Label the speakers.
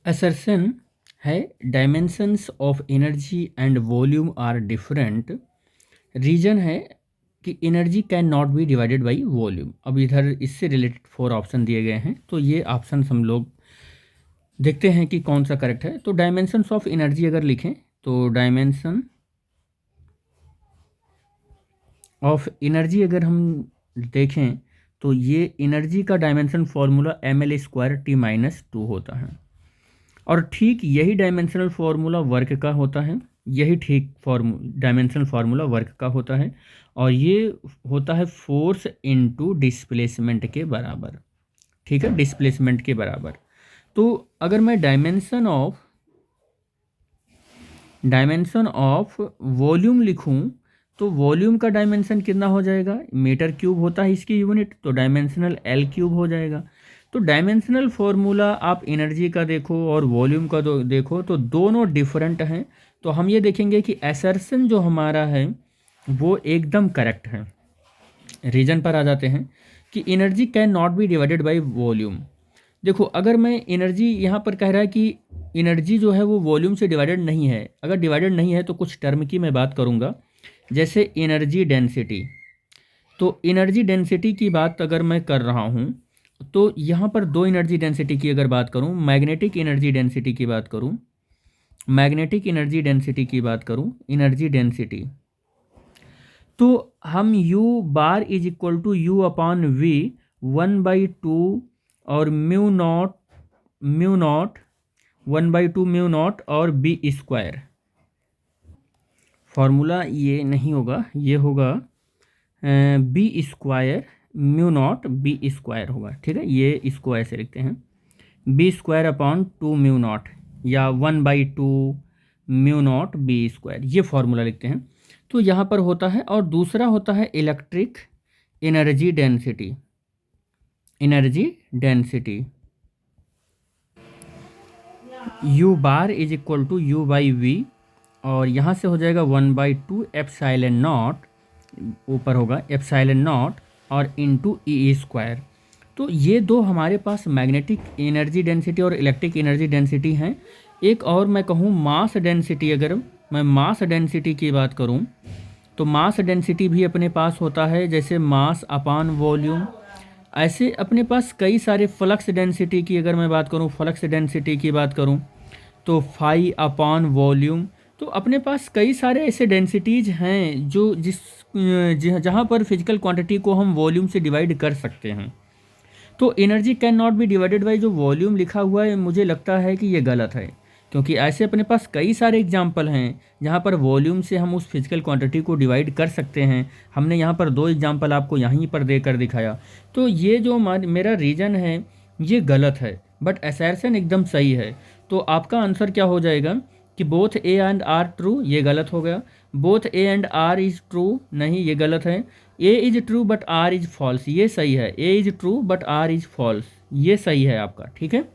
Speaker 1: Assertion है dimensions of energy and volume are different. Reason है कि energy can not be divided by volume. अब इधर इससे रिलेटेड 4 ऑप्शन दिए गए हैं, तो ये ऑप्शन हम लोग देखते हैं कि कौन सा करेक्ट है। तो डायमेंशंस ऑफ एनर्जी अगर लिखें तो डायमेंशन ऑफ एनर्जी अगर हम देखें तो ये एनर्जी का डायमेंशन फार्मूला mL²T-2 होता है, और ठीक यही डायमेंशनल फार्मूला वर्क का होता है। यही ठीक डायमेंशनल फार्मूला वर्क का होता है, और ये होता है फोर्स इनटू डिस्प्लेसमेंट के बराबर। ठीक है, डिस्प्लेसमेंट के बराबर। तो अगर मैं डायमेंशन ऑफ वॉल्यूम लिखूं तो वॉल्यूम का डायमेंशन कितना हो जाएगा, मीटर क्यूब होता है इसकी यूनिट, तो डायमेंशनल L क्यूब हो जाएगा। तो डायमेंशनल फॉर्मूला आप एनर्जी का देखो और वॉल्यूम का देखो तो दोनों डिफरेंट हैं। तो हम ये देखेंगे कि असर्शन जो हमारा है वो एकदम करेक्ट है। रीजन पर आ जाते हैं कि energy can not be divided by volume. देखो, अगर मैं एनर्जी यहाँ पर कह रहा है कि एनर्जी जो है वो वॉल्यूम से डिवाइडेड नहीं है, अगर डिवाइडेड नहीं है तो कुछ टर्म की मैं बात करूँगा, जैसे एनर्जी डेंसिटी। तो एनर्जी डेंसिटी की बात अगर मैं कर रहा हूँ तो यहाँ पर दो एनर्जी डेंसिटी की अगर बात करूँ, मैग्नेटिक एनर्जी डेंसिटी की बात करूँ, एनर्जी डेंसिटी, तो हम U bar is equal to U upon V 1/2 और म्यू नॉट 1/2 म्यू नॉट और B²। फार्मूला ये नहीं होगा, ये होगा B² म्यू नॉट B² होगा। ठीक है, ये इसको ऐसे लिखते हैं B² अपॉन 2 म्यू नॉट या 1/2 म्यू नॉट B², ये फार्मूला लिखते हैं। तो यहाँ पर होता है, और दूसरा होता है electric energy density U bar is equal to U/V, और यहाँ से हो जाएगा 1/2 एप्सिलॉन नॉट, ऊपर होगा एप्सिलॉन नॉट और इनटू E²। तो ये दो हमारे पास मैग्नेटिक एनर्जी डेंसिटी और इलेक्ट्रिक एनर्जी डेंसिटी हैं। एक और मैं कहूँ मास डेंसिटी, अगर मैं मास डेंसिटी की बात करूँ तो मास डेंसिटी भी अपने पास होता है, जैसे मास अपान वॉल्यूम। ऐसे अपने पास कई सारे फ्लक्स डेंसिटी की अगर मैं बात करूँ, तो फाई अपॉन वॉल्यूम। तो अपने पास कई सारे ऐसे डेंसिटीज़ हैं जो जहाँ पर फिजिकल क्वांटिटी को हम वॉल्यूम से डिवाइड कर सकते हैं। तो energy can not be divided by जो वॉल्यूम लिखा हुआ है, मुझे लगता है कि ये गलत है, क्योंकि ऐसे अपने पास कई सारे एग्जाम्पल हैं जहाँ पर वॉल्यूम से हम उस फिजिकल क्वांटिटी को डिवाइड कर सकते हैं। हमने यहाँ पर 2 एग्जाम्पल आपको यहीं पर देकर दिखाया। तो ये जो मेरा रीजन है ये गलत है, बट असर्शन एकदम सही है। तो आपका आंसर क्या हो जाएगा कि both A and R true, ये गलत हो गया। Both A and R is true, नहीं, ये गलत है। A is true but R is false, ये सही है। A is true but R is false, ये सही है आपका। ठीक है।